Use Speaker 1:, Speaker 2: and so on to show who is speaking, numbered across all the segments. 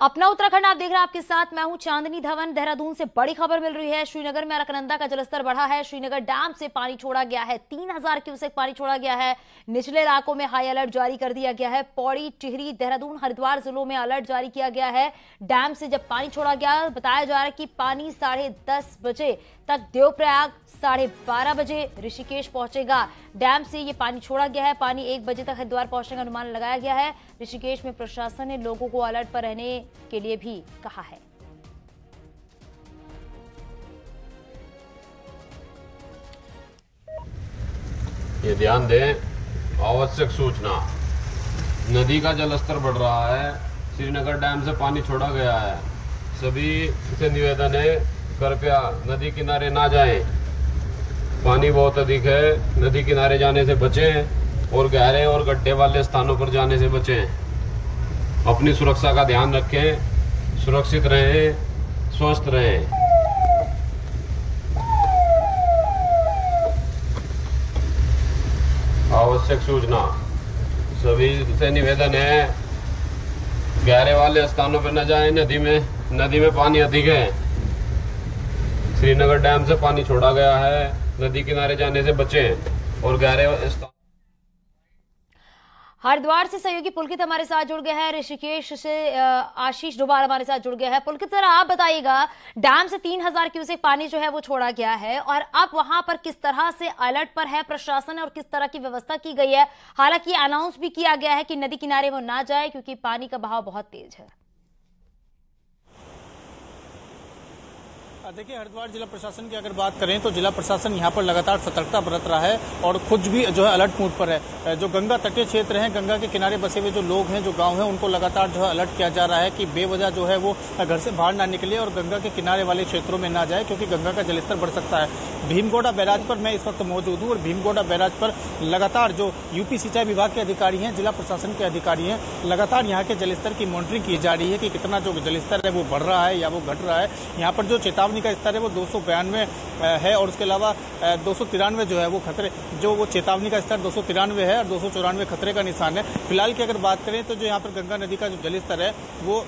Speaker 1: अपना उत्तराखंड आप देख रहे हैं, आपके साथ मैं हूं चांदनी धवन। देहरादून से बड़ी खबर मिल रही है। श्रीनगर में अलकनंदा का जलस्तर बढ़ा है। श्रीनगर डैम से पानी छोड़ा गया है। 3000 क्यूसेक पानी छोड़ा गया है। निचले इलाकों में हाई अलर्ट जारी कर दिया गया है। पौड़ी, टिहरी, देहरादून, हरिद्वार जिलों में अलर्ट जारी किया गया है। डैम से जब पानी छोड़ा गया, बताया जा रहा है कि पानी 10:30 बजे तक देवप्रयाग, 12:30 बजे ऋषिकेश पहुंचेगा। डैम से ये पानी छोड़ा गया है। पानी 1 बजे तक हरिद्वार पहुंचने का अनुमान लगाया गया है। ऋषिकेश में प्रशासन ने लोगों को अलर्ट पर रहने के लिए भी कहा है।
Speaker 2: ये ध्यान दें, आवश्यक सूचना, नदी का जलस्तर बढ़ रहा है। श्रीनगर डैम से पानी छोड़ा गया है। सभी से निवेदन है, कृपया नदी किनारे ना जाएं। पानी बहुत अधिक है। नदी किनारे जाने से बचें और गहरे और गड्ढे वाले स्थानों पर जाने से बचें। अपनी सुरक्षा का ध्यान रखें, सुरक्षित रहें, स्वस्थ रहें। आवश्यक सूचना, सभी से निवेदन है, गहरे वाले स्थानों पर न जाएं। नदी में पानी अधिक है। श्रीनगर डैम से पानी छोड़ा गया है। नदी किनारे जाने से बचें और गहरे
Speaker 1: हरिद्वार से सहयोगी पुलकित हमारे साथ जुड़ गए हैं। ऋषिकेश से आशीष डोभाल हमारे साथ जुड़ गया है। पुलकित सर, आप बताइएगा, डैम से 3000 क्यूसेक पानी जो है वो छोड़ा गया है और अब वहां पर किस तरह से अलर्ट पर है प्रशासन और किस तरह की व्यवस्था की गई है? हालांकि अनाउंस भी किया गया है कि नदी किनारे वो ना जाए क्योंकि पानी का बहाव बहुत तेज है।
Speaker 3: देखिए, हरिद्वार जिला प्रशासन की अगर बात करें तो जिला प्रशासन यहाँ पर लगातार सतर्कता बरत रहा है और खुद भी जो है अलर्ट मोड पर है। जो गंगा तटीय क्षेत्र हैं, गंगा के किनारे बसे हुए जो लोग हैं, जो गांव हैं, उनको लगातार जो है अलर्ट किया जा रहा है कि बेवजह जो है वो घर से बाहर ना निकले और गंगा के किनारे वाले क्षेत्रों में ना जाए, क्योंकि गंगा का जलस्तर बढ़ सकता है। भीमगोड़ा बैराज पर मैं इस वक्त मौजूद हूँ और भीमगोड़ा बैराज पर लगातार जो यूपी सिंचाई विभाग के अधिकारी हैं, जिला प्रशासन के अधिकारी हैं, लगातार यहाँ के जलस्तर की मॉनिटरिंग की जा रही है कि कितना जो जलस्तर है वो बढ़ रहा है या वो घट रहा है। यहाँ पर जो चेतावनी का स्तर है वो 292 है और उसके अलावा 293 जो है वो खतरे, जो वो चेतावनी का स्तर 293 है और 294 खतरे का निशान है। फिलहाल की अगर बात करें तो जो यहाँ पर गंगा नदी का जो जलस्तर है वो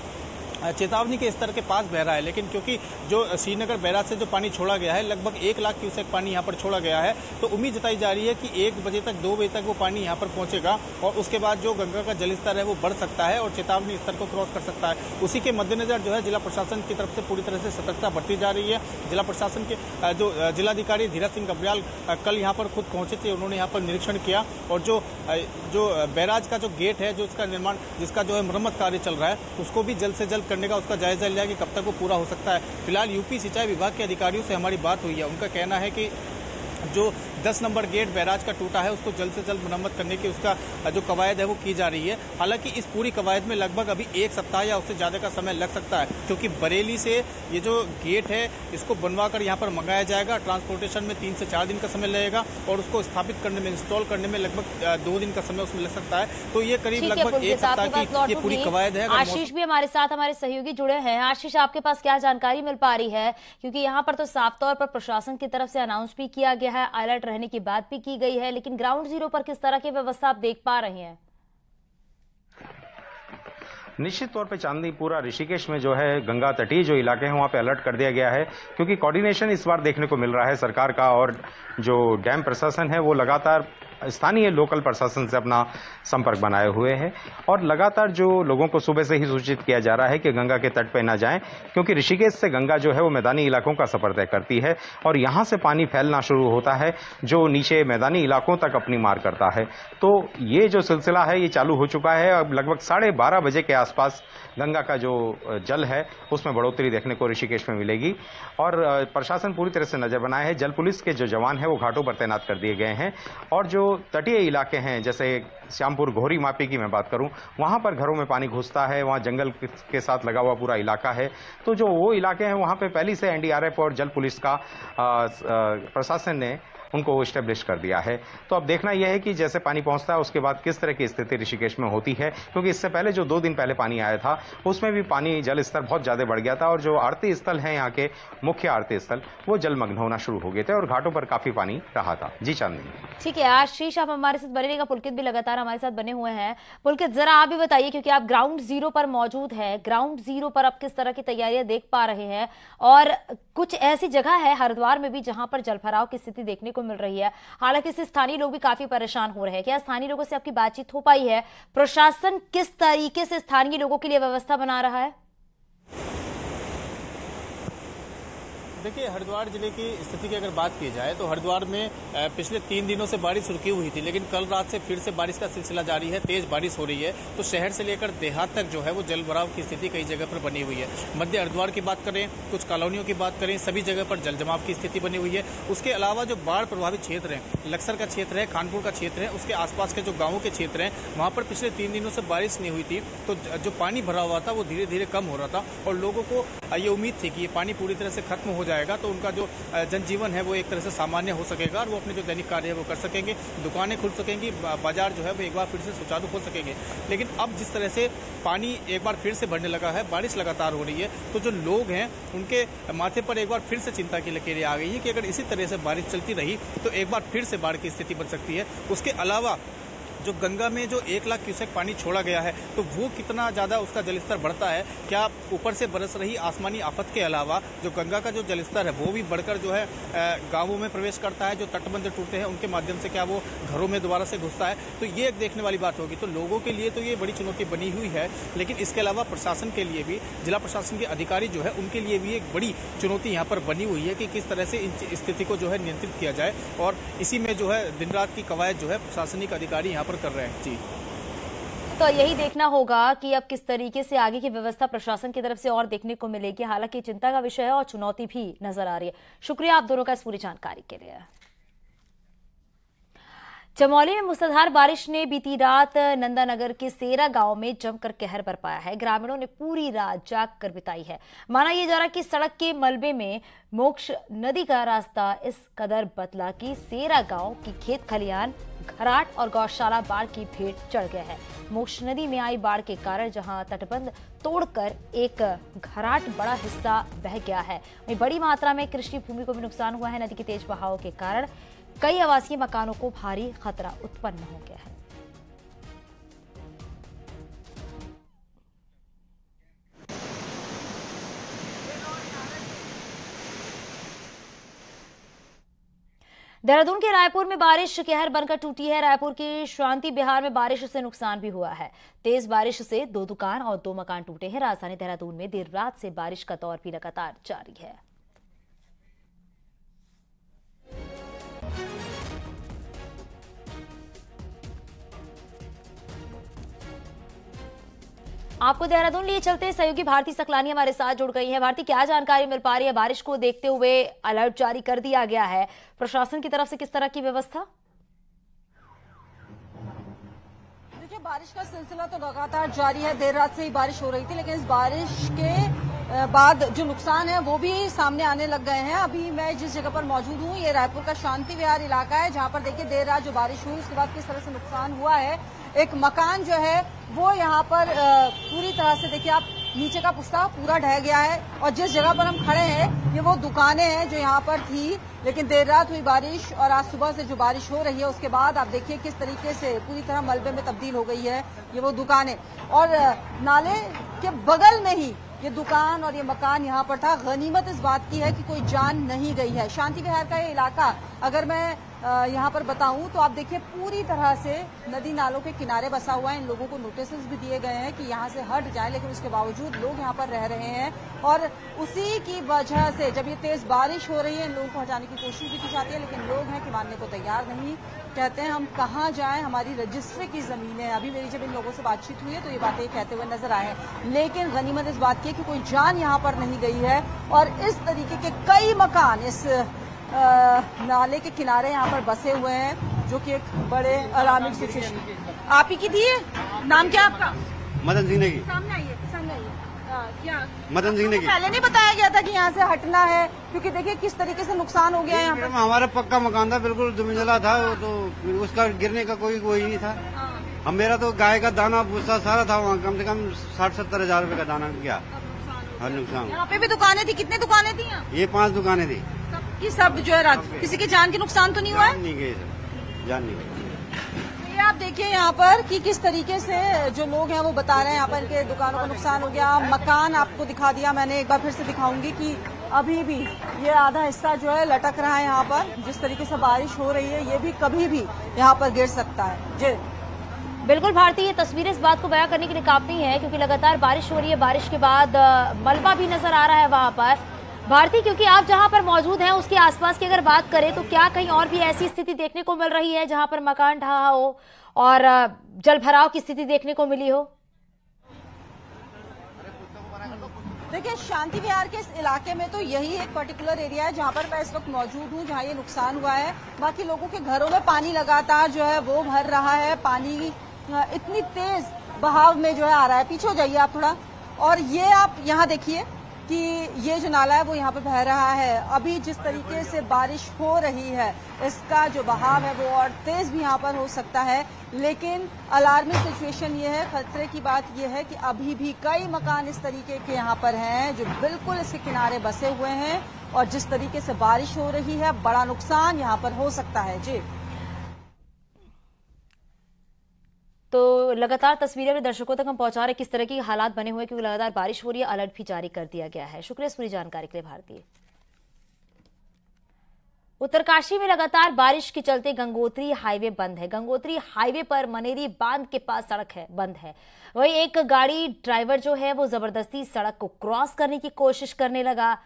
Speaker 3: चेतावनी के स्तर के पास बह रहा है, लेकिन क्योंकि जो श्रीनगर बैराज से जो पानी छोड़ा गया है, लगभग 1 लाख क्यूसेक पानी यहाँ पर छोड़ा गया है, तो उम्मीद जताई जा रही है कि 1 बजे तक 2 बजे तक वो पानी यहाँ पर पहुंचेगा और उसके बाद जो गंगा का जलस्तर है वो बढ़ सकता है और चेतावनी स्तर को क्रॉस कर सकता है। उसी के मद्देनजर जो है जिला प्रशासन की तरफ से पूरी तरह से सतर्कता बरती जा रही है। जिला प्रशासन के जो जिलाधिकारी धीरज सिंह गब्रियाल कल यहाँ पर खुद पहुंचे थे, उन्होंने यहाँ पर निरीक्षण किया और जो बैराज का जो गेट है, जो इसका निर्माण, जिसका जो है मरम्मत कार्य चल रहा है, उसको भी जल्द से जल्द करने का उसका जायजा लिया कि कब तक वो पूरा हो सकता है। फिलहाल यूपी सिंचाई विभाग के अधिकारियों से हमारी बात हुई है। उनका कहना है कि जो 10 नंबर गेट बैराज का टूटा है उसको जल्द से जल्द मरम्मत करने की उसका जो कवायद है वो की जा रही है। हालांकि इस पूरी कवायद में लगभग अभी 1 सप्ताह या उससे ज्यादा का समय लग सकता है, क्योंकि बरेली से ये जो गेट है इसको बनवा कर यहाँ पर मंगाया जाएगा। ट्रांसपोर्टेशन में 3 से 4 दिन का समय लगेगा और उसको स्थापित करने में, इंस्टॉल करने में लगभग 2 दिन का समय उसमें लग सकता है। तो ये करीब लगभग 1 सप्ताह की ये पूरी कवायद है।
Speaker 1: आशीष भी हमारे साथ, हमारे सहयोगी जुड़े हैं। आशीष, आपके पास क्या जानकारी मिल पा रही है? क्योंकि यहाँ पर तो साफ तौर पर प्रशासन की तरफ से अनाउंस भी किया गया है, अलर्ट रहने की बात भी की गई है, लेकिन ग्राउंड जीरो पर किस तरह की व्यवस्था आप देख पा रहे हैं?
Speaker 4: निश्चित तौर पे चांदनी, पूरा ऋषिकेश में जो है गंगा तटीय जो इलाके हैं वहां पे अलर्ट कर दिया गया है, क्योंकि कोऑर्डिनेशन इस बार देखने को मिल रहा है सरकार का और जो डैम प्रशासन है वो लगातार स्थानीय लोकल प्रशासन से अपना संपर्क बनाए हुए है और लगातार जो लोगों को सुबह से ही सूचित किया जा रहा है कि गंगा के तट पर न जाएं, क्योंकि ऋषिकेश से गंगा जो है वो मैदानी इलाकों का सफर तय करती है और यहां से पानी फैलना शुरू होता है जो नीचे मैदानी इलाकों तक अपनी मार करता है। तो ये जो सिलसिला है ये चालू हो चुका है। अब लगभग 12:30 बजे के आसपास गंगा का जो जल है उसमें बढ़ोतरी देखने को ऋषिकेश में मिलेगी और प्रशासन पूरी तरह से नजर बनाए है। जल पुलिस के जो जवान हैं वो घाटों पर तैनात कर दिए गए हैं और जो तटीय इलाके हैं, जैसे श्यामपुर घोरी मापी की मैं बात करूं, वहां पर घरों में पानी घुसता है, वहां जंगल के साथ लगा हुआ पूरा इलाका है। तो जो वो इलाके हैं वहां पे पहले से एनडीआरएफ और जल पुलिस का प्रशासन ने उनको स्टेब्लिश कर दिया है। तो अब देखना यह है कि जैसे पानी पहुंचता है उसके बाद किस तरह की स्थिति ऋषिकेश में होती है, क्योंकि इससे पहले जो 2 दिन पहले पानी आया था उसमें भी पानी जल स्तर बहुत ज्यादा बढ़ गया था और जो आरती स्थल है यहाँ के मुख्य आरती स्थल वो जलमग्न होना शुरू हो गए थे और घाटों पर काफी पानी रहा था। जी चांदनी। ठीक है,
Speaker 1: आशीष आप हमारे साथ बने रहेगा, पुलकित भी लगातार हमारे साथ बने हुए हैं। पुलकित, जरा आप भी बताइए, क्योंकि आप ग्राउंड जीरो पर मौजूद है, ग्राउंड जीरो पर आप किस तरह की तैयारियां देख पा रहे हैं और कुछ ऐसी जगह है हरिद्वार में भी जहां पर जलभराव की स्थिति देखने को मिल रही है, हालांकि इससे स्थानीय लोग भी काफी परेशान हो रहे हैं। क्या स्थानीय लोगों से आपकी बातचीत हो पाई है? प्रशासन किस तरीके से स्थानीय लोगों के लिए व्यवस्था बना रहा है?
Speaker 3: देखिए, हरिद्वार जिले की स्थिति की अगर बात की जाए तो हरिद्वार में पिछले 3 दिनों से बारिश रुकी हुई थी, लेकिन कल रात से फिर से बारिश का सिलसिला जारी है, तेज बारिश हो रही है। तो शहर से लेकर देहात तक जो है वो जलभराव की स्थिति कई जगह पर बनी हुई है। मध्य हरिद्वार की बात करें, कुछ कॉलोनियों की बात करें, सभी जगह पर जल जमाव की स्थिति बनी हुई है। उसके अलावा जो बाढ़ प्रभावित क्षेत्र है, लक्सर का क्षेत्र है, कानपुर का क्षेत्र है, उसके आसपास के जो गाँवों के क्षेत्र हैं, वहाँ पर पिछले 3 दिनों से बारिश नहीं हुई थी, तो जो पानी भरा हुआ था वो धीरे धीरे कम हो रहा था और लोगों को ये उम्मीद थी कि ये पानी पूरी तरह से खत्म हो जाएगा तो उनका जो जनजीवन है वो एक तरह से सामान्य हो सकेगा और वो अपने जो दैनिक कार्य है वो कर सकेंगे, दुकानें खुल सकेंगी, बाजार जो है वो एक बार फिर से सुचारू हो सकेंगे। लेकिन अब जिस तरह से पानी एक बार फिर से बढ़ने लगा है, बारिश लगातार हो रही है, तो जो लोग हैं उनके माथे पर एक बार फिर से चिंता की लकीरें आ गई है कि अगर इसी तरह से बारिश चलती रही तो एक बार फिर से बाढ़ की स्थिति बन सकती है। उसके अलावा जो गंगा में जो 1 लाख क्यूसेक पानी छोड़ा गया है तो वो कितना ज्यादा उसका जलस्तर बढ़ता है, क्या ऊपर से बरस रही आसमानी आफत के अलावा जो गंगा का जो जलस्तर है वो भी बढ़कर जो है गांवों में प्रवेश करता है, जो तटबंध टूटते हैं उनके माध्यम से क्या वो घरों में दोबारा से घुसता है, तो ये एक देखने वाली बात होगी। तो लोगों के लिए तो ये बड़ी चुनौती बनी हुई है, लेकिन इसके अलावा प्रशासन के लिए भी, जिला प्रशासन के अधिकारी जो है उनके लिए भी एक बड़ी चुनौती यहाँ पर बनी हुई है कि किस तरह से इस स्थिति को जो है नियंत्रित किया जाए और इसी में जो है दिन रात की कवायद जो है प्रशासनिक अधिकारी यहाँ पर कर रहे हैं। जी,
Speaker 1: तो यही देखना होगा कि अब किस तरीके से आगे की व्यवस्था प्रशासन की तरफ से और देखने को मिलेगी। हालांकि चिंता का विषय है और चुनौती भी नजर आ रही है। शुक्रिया आप दोनों का इस पूरी जानकारी के लिए। चमोली में मूसलाधार बारिश ने बीती रात नंदानगर के सेरा गांव में जमकर कहर बरपाया है। ग्रामीणों ने पूरी रात जागकर बिताई है। माना यह जा रहा कि सड़क के मलबे में मोक्ष नदी का रास्ता इस कदर बदला कि सेरा गांव की खेत खलियान, घराट और गौशाला बाढ़ की भेंट चढ़ गए हैं। मोक्ष नदी में आई बाढ़ के कारण जहां तटबंध तोड़कर एक घराट बड़ा हिस्सा बह गया है, वहीं बड़ी मात्रा में कृषि भूमि को भी नुकसान हुआ है। नदी के तेज बहाव के कारण कई आवासीय मकानों को भारी खतरा उत्पन्न हो गया है। देहरादून के रायपुर में बारिश कहर बनकर टूटी है। रायपुर के शांति विहार में बारिश से नुकसान भी हुआ है। तेज बारिश से 2 दुकान और 2 मकान टूटे हैं। राजधानी देहरादून में देर रात से बारिश का दौर भी लगातार जारी है। आपको देहरादून लिए चलते सहयोगी भारती सकलानी हमारे साथ जुड़ गई है। भारती, क्या जानकारी मिल पा रही है? बारिश को देखते हुए अलर्ट जारी कर दिया गया है, प्रशासन की तरफ से किस तरह की व्यवस्था?
Speaker 5: देखिए, बारिश का सिलसिला तो लगातार जारी है। देर रात से ही बारिश हो रही थी, लेकिन इस बारिश के बाद जो नुकसान है वो भी सामने आने लग गए हैं। अभी मैं जिस जगह पर मौजूद हूँ ये रायपुर का शांति विहार इलाका है, जहाँ पर देखिए देर रात जो बारिश हुई उसके बाद किस तरह से नुकसान हुआ है। एक मकान जो है वो यहाँ पर पूरी तरह से देखिए आप नीचे का पुश्ता पूरा ढह गया है और जिस जगह पर हम खड़े हैं ये वो दुकानें हैं जो यहाँ पर थी, लेकिन देर रात हुई बारिश और आज सुबह से जो बारिश हो रही है उसके बाद आप देखिए किस तरीके से पूरी तरह मलबे में तब्दील हो गई है ये वो दुकानें। और नाले के बगल में ही ये दुकान और ये मकान यहाँ पर था। गनीमत इस बात की है कि कोई जान नहीं गई है। शांति विहार का ये इलाका अगर मैं यहाँ पर बताऊं तो आप देखिए पूरी तरह से नदी नालों के किनारे बसा हुआ है। इन लोगों को नोटिस भी दिए गए हैं कि यहाँ से हट जाएं, लेकिन उसके बावजूद लोग यहाँ पर रह रहे हैं और उसी की वजह से जब ये तेज बारिश हो रही है इन लोगों को हटाने की कोशिश भी की जाती है, लेकिन लोग हैं कि मानने को तैयार नहीं। कहते हैं हम कहाँ जाएं, हमारी रजिस्ट्री की जमीन है। अभी मेरी जब इन लोगों से बातचीत हुई है तो ये बातें कहते हुए नजर आए हैं, लेकिन गनीमत इस बात की है कि कोई जान यहाँ पर नहीं गई है और इस तरीके के कई मकान इस नाले के किनारे यहाँ पर बसे हुए हैं, जो कि एक बड़े अलार्मिंग सिचुएशन। आप ही की थी? नाम क्या आपका?
Speaker 6: मदन सिंह नेगी।
Speaker 5: सामने आइए, सामने आइए। क्या
Speaker 6: मदन सिंह ने की।
Speaker 5: पहले नहीं बताया गया था कि यहाँ से हटना है, क्योंकि देखिए किस तरीके से नुकसान हो गया है यहाँ पर।
Speaker 6: हमारा पक्का मकान था, बिल्कुल दुमिंजला था, तो उसका गिरने का कोई वो ही नहीं था। हम मेरा तो गाय का दाना भूसा सारा था वहाँ, कम से कम 60-70 हजार रूपये का दाना गया। हर नुकसान।
Speaker 5: यहाँ पे भी दुकानें थी, कितनी दुकानें थी यहाँ?
Speaker 6: ये 5 दुकानें थी।
Speaker 5: सबकी सब जो है रात, किसी की जान की नुकसान तो नहीं हुआ है?
Speaker 6: जान नहीं गई सर, जान नहीं गई।
Speaker 5: ये आप देखिए यहाँ पर कि किस तरीके से जो लोग हैं वो बता रहे हैं यहाँ पर के दुकानों का नुकसान हो गया। मकान आपको दिखा दिया मैंने, एक बार फिर से दिखाऊंगी कि अभी भी ये आधा हिस्सा जो है लटक रहा है यहाँ पर। जिस तरीके से बारिश हो रही है ये भी कभी भी यहाँ पर गिर सकता है। जी
Speaker 1: बिल्कुल भारती, ये तस्वीरें इस बात को बयां करने के लिए काफी हैं क्योंकि लगातार बारिश हो रही है। बारिश के बाद मलबा भी नजर आ रहा है वहां पर। भारती, क्योंकि आप जहां पर मौजूद हैं उसके आसपास की अगर बात करें तो क्या कहीं और भी ऐसी स्थिति देखने को मिल रही है जहां पर मकान ढहा हो और जल भराव की स्थिति देखने को मिली हो?
Speaker 5: देखिए, शांति विहार के इस इलाके में तो यही एक पर्टिकुलर एरिया है जहां पर मैं इस वक्त मौजूद हूं, जहां ये नुकसान हुआ है। बाकी लोगों के घरों में पानी लगातार जो है वो भर रहा है। पानी इतनी तेज बहाव में जो है आ रहा है। पीछे हो जाइए आप थोड़ा, और ये आप यहाँ देखिए कि ये जो नाला है वो यहाँ पे बह रहा है। अभी जिस तरीके से बारिश हो रही है इसका जो बहाव है वो और तेज भी यहाँ पर हो सकता है। लेकिन अलार्मिंग सिचुएशन ये है, खतरे की बात ये है कि अभी भी कई मकान इस तरीके के यहाँ पर हैं जो बिल्कुल इसके किनारे बसे हुए हैं और जिस तरीके से बारिश हो रही है बड़ा नुकसान यहाँ पर हो सकता है। जी
Speaker 1: तो लगातार तस्वीरें अपने दर्शकों तक हम पहुंचा रहे किस तरह की हालात बने हुए क्योंकि लगातार बारिश हो रही है। अलर्ट भी जारी कर दिया गया है। शुक्रिया इस पूरी जानकारी के लिए भारतीय। उत्तरकाशी में लगातार बारिश के चलते गंगोत्री हाईवे बंद है। गंगोत्री हाईवे पर मनेरी बांध के पास सड़क है बंद है। वही एक गाड़ी ड्राइवर जो है वो जबरदस्ती सड़क को क्रॉस करने की कोशिश करने लगा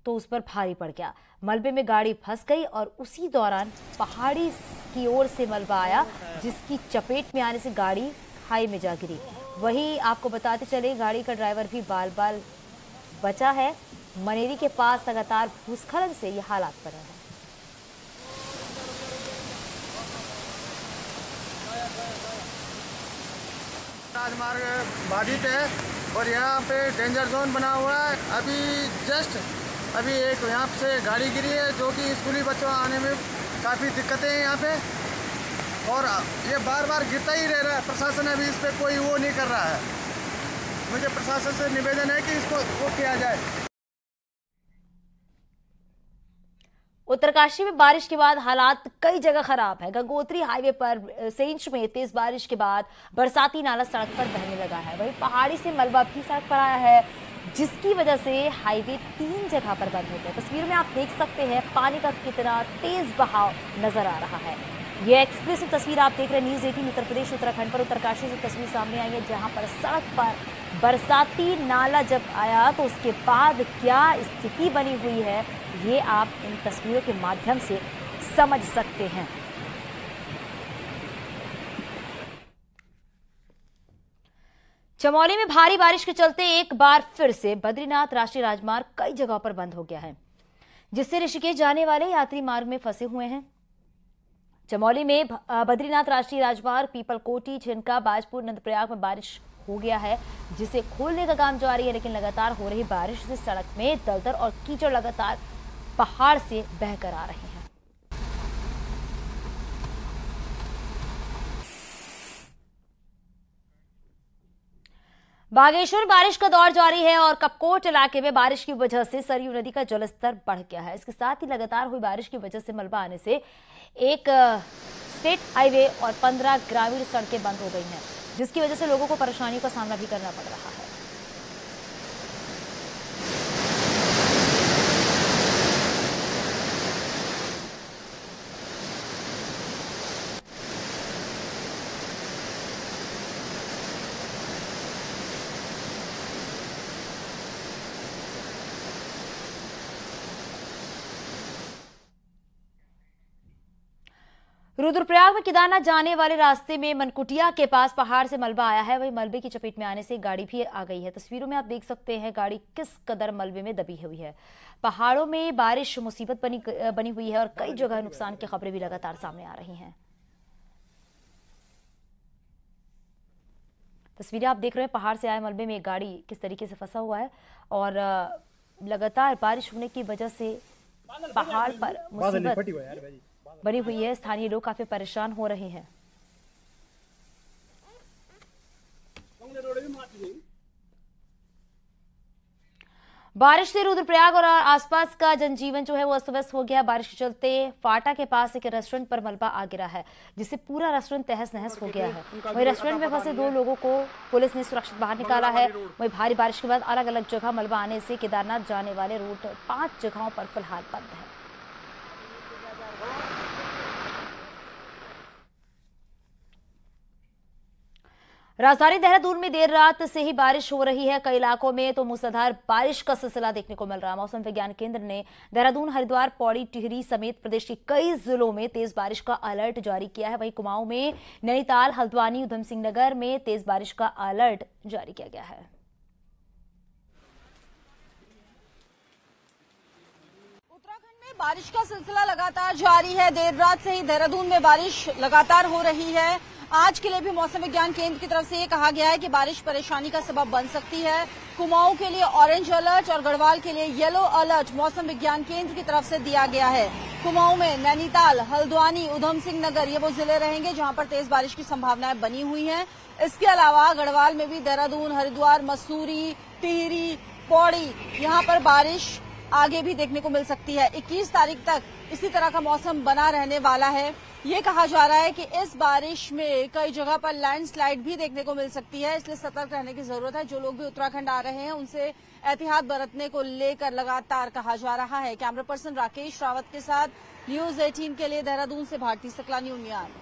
Speaker 1: तो उस पर भारी पड़ गया। मलबे में गाड़ी फंस गई और उसी दौरान पहाड़ी की ओर से मलबा आया जिसकी चपेट में आने से गाड़ी खाई में जा गिरी। वही आपको बताते चले गाड़ी का ड्राइवर भी बाल बाल बचा है। मनेरी के पास लगातार भूस्खलन से ये हालात बने हैं।
Speaker 7: राजमार्ग बाधित है और यहाँ पे डेंजर जोन बना हुआ है। अभी एक यहाँ से गाड़ी गिरी है जो कि स्कूली बच्चों आने में काफ़ी दिक्कतें हैं यहाँ पे, और ये बार बार गिरता ही रह रहा है। प्रशासन अभी इस पे कोई वो नहीं कर रहा है। मुझे प्रशासन से निवेदन है कि इसको वो किया जाए।
Speaker 1: उत्तरकाशी में बारिश के बाद हालात कई जगह खराब है। गंगोत्री हाईवे पर सेंच में तेज बारिश के बाद बरसाती नाला सड़क पर बहने लगा है। वहीं पहाड़ी से मलबा भी सड़क पर आया है जिसकी वजह से हाईवे 3 जगह पर बंद हो गया। तस्वीर में आप देख सकते हैं पानी का कितना तेज बहाव नजर आ रहा है। ये एक्सप्रेसिव तस्वीर आप देख रहे हैं न्यूज 18 उत्तर प्रदेश उत्तराखंड पर। उत्तरकाशी से तस्वीर सामने आई है जहां पर सड़क पर बरसाती नाला जब आया तो उसके बाद क्या स्थिति बनी हुई है ये आप इन तस्वीरों के माध्यम से समझ सकते हैं। चमोली में भारी बारिश के चलते एक बार फिर से बद्रीनाथ राष्ट्रीय राजमार्ग कई जगहों पर बंद हो गया है जिससे ऋषिकेश जाने वाले यात्री मार्ग में फंसे हुए हैं। चमोली में बद्रीनाथ राष्ट्रीय राजमार्ग पीपलकोटी, छिनका, बाजपुर, नंदप्रयाग में बारिश हो गया है जिसे खोलने का काम जारी है। लेकिन लगातार हो रही बारिश से सड़क में दलदल और कीचड़ लगातार पहाड़ से बहकर आ रहे हैं। बागेश्वर बारिश का दौर जारी है और कपकोट इलाके में बारिश की वजह से सरयू नदी का जलस्तर बढ़ गया है। इसके साथ ही लगातार हुई बारिश की वजह से मलबा आने से एक स्टेट हाईवे और 15 ग्रामीण सड़कें बंद हो गई हैं जिसकी वजह से लोगों को परेशानियों का सामना भी करना पड़ रहा है। रुद्रप्रयाग में केदारनाथ जाने वाले रास्ते में मनकुटिया के पास पहाड़ से मलबा आया है। वहीं मलबे की चपेट में आने से गाड़ी भी आ गई है। तस्वीरों में आप देख सकते हैं गाड़ी किस कदर मलबे में दबी हुई है। पहाड़ों में बारिश मुसीबत बनी हुई है और कई जगह नुकसान की खबरें भी लगातार सामने आ रही हैं। तस्वीरें आप देख रहे हैं, पहाड़ से आए मलबे में एक गाड़ी किस तरीके से फंसा हुआ है और लगातार बारिश होने की वजह से पहाड़ पर मुसीबत बनी हुई है। स्थानीय लोग काफी परेशान हो रहे हैं। बारिश से रुद्रप्रयाग और आसपास का जनजीवन जो है वो अस्त व्यस्त हो गया। बारिश के चलते फाटा के पास एक रेस्टोरेंट पर मलबा आ गिरा है, जिससे पूरा रेस्टोरेंट तहस नहस हो गया है। वहीं रेस्टोरेंट में फंसे 2 लोगों को पुलिस ने सुरक्षित बाहर निकाला है। वहीं भारी बारिश के बाद अलग अलग जगह मलबा आने से केदारनाथ जाने वाले रूट 5 जगहों पर फिलहाल बंद है। राजधानी देहरादून में देर रात से ही बारिश हो रही है। कई इलाकों में तो मूसलाधार बारिश का सिलसिला देखने को मिल रहा है। मौसम विज्ञान केंद्र ने देहरादून, हरिद्वार, पौड़ी, टिहरी समेत प्रदेश के कई जिलों में तेज बारिश का अलर्ट जारी किया है। वहीं कुमाऊं में, नैनीताल, हल्द्वानी, उधम सिंह नगर में तेज बारिश का अलर्ट जारी किया गया है।
Speaker 5: उत्तराखंड में बारिश का सिलसिला लगातार जारी है। देर रात से ही देहरादून में बारिश लगातार हो रही है। आज के लिए भी मौसम विज्ञान केंद्र की तरफ से ये कहा गया है कि बारिश परेशानी का सबब बन सकती है। कुमाऊं के लिए ऑरेंज अलर्ट और गढ़वाल के लिए येलो अलर्ट मौसम विज्ञान केंद्र की तरफ से दिया गया है। कुमाऊं में नैनीताल, हल्द्वानी, उधम सिंह नगर ये वो जिले रहेंगे जहां पर तेज बारिश की संभावनाएं बनी हुई हैं। इसके अलावा गढ़वाल में भी देहरादून, हरिद्वार, मसूरी, टिहरी, पौड़ी यहाँ पर बारिश आगे भी देखने को मिल सकती है। 21 तारीख तक इसी तरह का मौसम बना रहने वाला है। ये कहा जा रहा है कि इस बारिश में कई जगह पर लैंडस्लाइड भी देखने को मिल सकती है, इसलिए सतर्क रहने की जरूरत है। जो लोग भी उत्तराखंड आ रहे हैं उनसे एहतियात बरतने को लेकर लगातार कहा जा रहा है। कैमरा पर्सन राकेश रावत के साथ न्यूज 18 के लिए देहरादून से भारती सकला, न्यूज़ 19।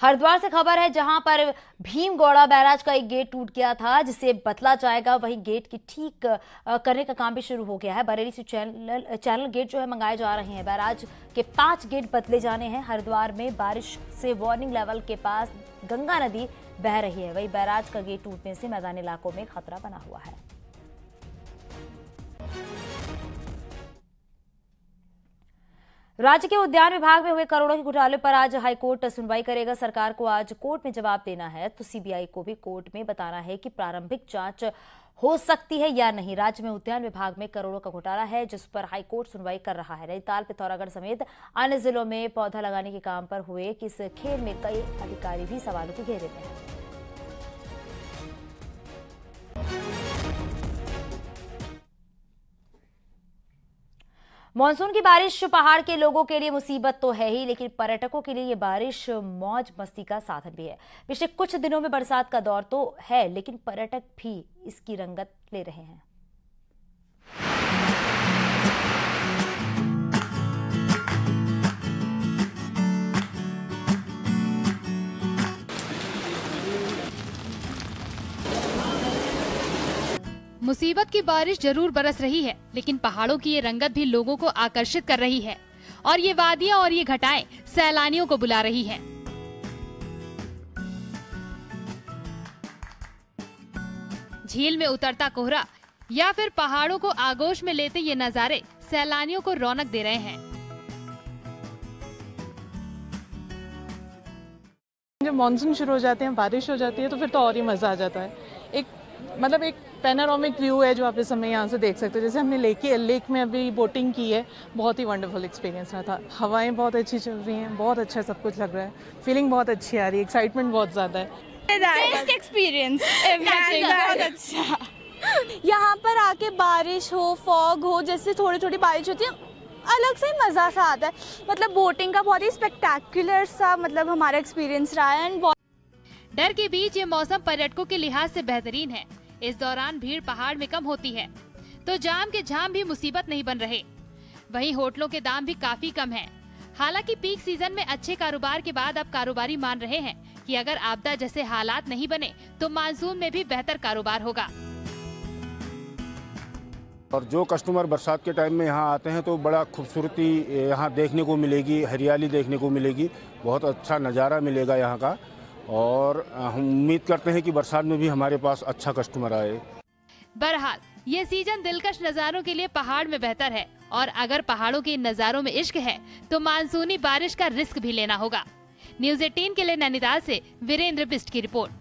Speaker 1: हरिद्वार से खबर है, जहां पर भीमगौड़ा बैराज का एक गेट टूट गया था, जिसे बदला जाएगा। वहीं गेट की ठीक करने का काम भी शुरू हो गया है। बरेली से चैनल गेट जो है मंगाए जा रहे हैं। बैराज के 5 गेट बदले जाने हैं। हरिद्वार में बारिश से वार्निंग लेवल के पास गंगा नदी बह रही है। वहीं बैराज का गेट टूटने से मैदानी इलाकों में खतरा बना हुआ है। राज्य के उद्यान विभाग में हुए करोड़ों के घोटाले पर आज हाईकोर्ट सुनवाई करेगा। सरकार को आज कोर्ट में जवाब देना है, तो सीबीआई को भी कोर्ट में बताना है कि प्रारंभिक जांच हो सकती है या नहीं। राज्य में उद्यान विभाग में करोड़ों का घोटाला है, जिस पर हाईकोर्ट सुनवाई कर रहा है। नैनीताल, पिथौरागढ़ समेत अन्य जिलों में पौधा लगाने के काम पर हुए किस खेल में कई अधिकारी भी सवालों के घेरे में हैं। मानसून की बारिश पहाड़ के लोगों के लिए मुसीबत तो है ही, लेकिन पर्यटकों के लिए ये बारिश मौज मस्ती का साधन भी है। पिछले कुछ दिनों में बरसात का दौर तो है, लेकिन पर्यटक भी इसकी रंगत ले रहे हैं।
Speaker 8: मुसीबत की बारिश जरूर बरस रही है, लेकिन पहाड़ों की ये रंगत भी लोगों को आकर्षित कर रही है और ये वादियां और ये घटाएं सैलानियों को बुला रही हैं। झील में उतरता कोहरा या फिर पहाड़ों को आगोश में लेते ये नजारे सैलानियों को रौनक दे रहे हैं।
Speaker 9: जब मानसून शुरू हो जाते हैं, बारिश हो जाती है, तो फिर तो और ही मजा आ जाता है। एक पैनोरामिक व्यू है जो आप इस समय यहाँ से देख सकते हो। जैसे हमने लेक में अभी बोटिंग की है, बहुत ही वंडरफुल एक्सपीरियंस रहा था। हवाएं बहुत अच्छी चल रही हैं, बहुत अच्छा सब कुछ लग रहा है, फीलिंग बहुत अच्छी आ रही है, एक्साइटमेंट बहुत ज़्यादा है।
Speaker 10: एक्सपीरियंस बहुत अच्छा। यहाँ पर आके बारिश हो, फॉग हो, जैसे थोड़ी थोड़ी बारिश होती है, अलग से मज़ा सा आता है। मतलब बोटिंग का बहुत ही स्पेक्टेकुलर सा मतलब हमारा एक्सपीरियंस रहा है।
Speaker 8: डर के बीच ये मौसम पर्यटकों के लिहाज से बेहतरीन है। इस दौरान भीड़ पहाड़ में कम होती है, तो जाम के जाम भी मुसीबत नहीं बन रहे। वहीं होटलों के दाम भी काफी कम हैं। हालांकि पीक सीजन में अच्छे कारोबार के बाद अब कारोबारी मान रहे हैं कि अगर आपदा जैसे हालात नहीं बने तो मानसून में भी बेहतर कारोबार होगा।
Speaker 11: और जो कस्टमर बरसात के टाइम में यहाँ आते हैं तो बड़ा खूबसूरती यहाँ देखने को मिलेगी, हरियाली देखने को मिलेगी, बहुत अच्छा नज़ारा मिलेगा यहाँ का। और हम उम्मीद करते हैं कि बरसात में भी हमारे पास अच्छा कस्टमर आए।
Speaker 8: बहरहाल ये सीजन दिलकश नज़ारों के लिए पहाड़ में बेहतर है, और अगर पहाड़ों के इन नज़ारों में इश्क है तो मानसूनी बारिश का रिस्क भी लेना होगा। न्यूज़ 18 के लिए नैनीताल से वीरेंद्र बिष्ट की रिपोर्ट।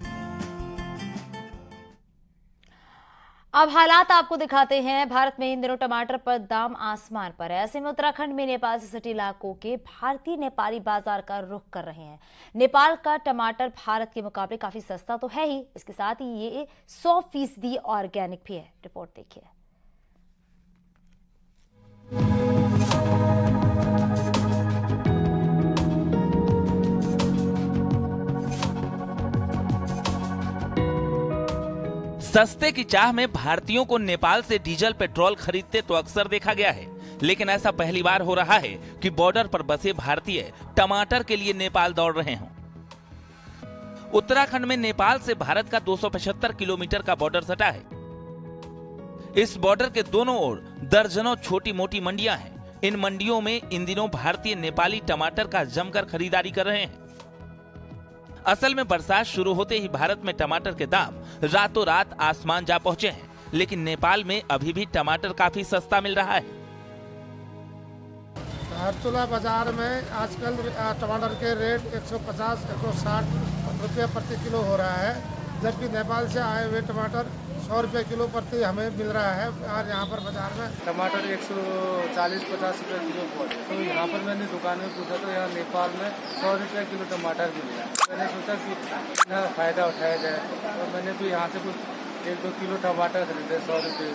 Speaker 1: अब हालात आपको दिखाते हैं। भारत में इन दिनों टमाटर पर दाम आसमान पर है। ऐसे में उत्तराखंड में नेपाल से सटे इलाकों के भारतीय नेपाली बाजार का रुख कर रहे हैं। नेपाल का टमाटर भारत के मुकाबले काफी सस्ता तो है ही, इसके साथ ही ये 100% ऑर्गेनिक भी है। रिपोर्ट देखिए।
Speaker 12: सस्ते की चाह में भारतीयों को नेपाल से डीजल पेट्रोल खरीदते तो अक्सर देखा गया है, लेकिन ऐसा पहली बार हो रहा है कि बॉर्डर पर बसे भारतीय टमाटर के लिए नेपाल दौड़ रहे हों। उत्तराखंड में नेपाल से भारत का 275 किलोमीटर का बॉर्डर सटा है। इस बॉर्डर के दोनों ओर दर्जनों छोटी मोटी मंडियां हैं। इन मंडियों में इन दिनों भारतीय नेपाली टमाटर का जमकर खरीदारी कर रहे हैं। असल में बरसात शुरू होते ही भारत में टमाटर के दाम रातों रात आसमान जा पहुंचे हैं, लेकिन नेपाल में अभी भी टमाटर काफी सस्ता मिल रहा है।
Speaker 7: धारचूला बाजार में आजकल टमाटर के रेट 150-160 रुपये प्रति किलो हो रहा है, जबकि नेपाल से आए हुए टमाटर 100 रुपये किलो प्रति हमें मिल रहा है। और यहाँ पर बाजार में
Speaker 13: टमाटर 140-50 रुपये किलो पड़, तो यहाँ पर मैंने दुकान में पूछा तो यहाँ नेपाल में 100 रुपये किलो टमाटर मिल रहा है। मैंने सोचा कि इतना फायदा उठाया जाए, तो मैंने भी यहाँ से कुछ 1-2 किलो टमाटर खरीदे 100 रुपये।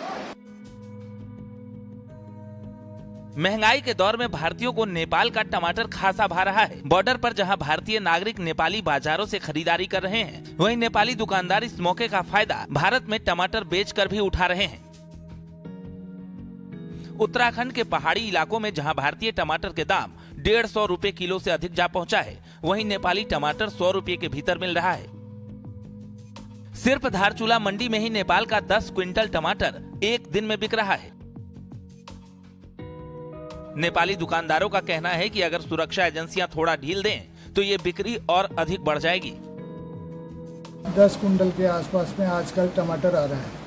Speaker 12: महंगाई के दौर में भारतीयों को नेपाल का टमाटर खासा भा रहा है। बॉर्डर पर जहां भारतीय नागरिक नेपाली बाजारों से खरीदारी कर रहे हैं, वहीं नेपाली दुकानदार इस मौके का फायदा भारत में टमाटर बेचकर भी उठा रहे हैं। उत्तराखंड के पहाड़ी इलाकों में जहां भारतीय टमाटर के दाम 150 रुपए किलो से अधिक जा पहुंचा है, वहीं नेपाली टमाटर 100 रुपए के भीतर मिल रहा है। सिर्फ धारचूला मंडी में ही नेपाल का 10 क्विंटल टमाटर एक दिन में बिक रहा है। नेपाली दुकानदारों का कहना है कि अगर सुरक्षा एजेंसियां थोड़ा ढील दें तो ये बिक्री और अधिक बढ़ जाएगी।
Speaker 14: 10 कुंटल के आसपास में आजकल टमाटर आ रहा है।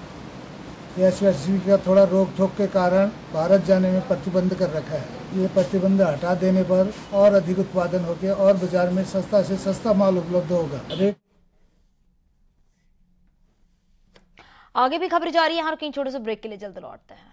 Speaker 14: एसएसबी का थोड़ा रोक टोक के कारण भारत जाने में प्रतिबंध कर रखा है। ये प्रतिबंध हटा देने पर और अधिक उत्पादन होकर और बाजार में सस्ता से सस्ता माल उपलब्ध होगा।
Speaker 1: आगे भी खबर जारी है। यहाँ रुकें छोटे से ब्रेक के लिए, जल्द लौटते हैं।